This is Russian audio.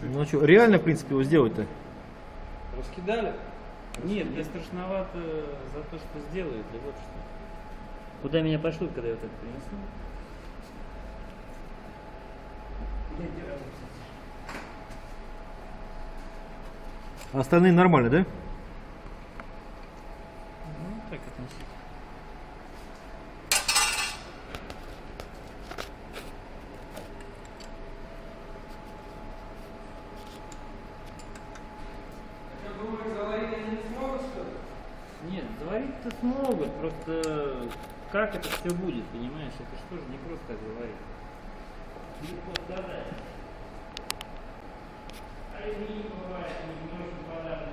Ну что, реально, в принципе, его сделать-то? Раскидали? Нет, мне страшновато за то, что сделают, и вот что. Куда меня пошлют, когда я вот это принесу? А остальные нормально, да? Ну, так относительно. Я думаю, заварить они не смогут, что ли? Нет, заварить-то смогут, просто как это все будет, понимаешь? Это что же не просто так заварить. Легко сказать. А если не бывает, не можешь подать.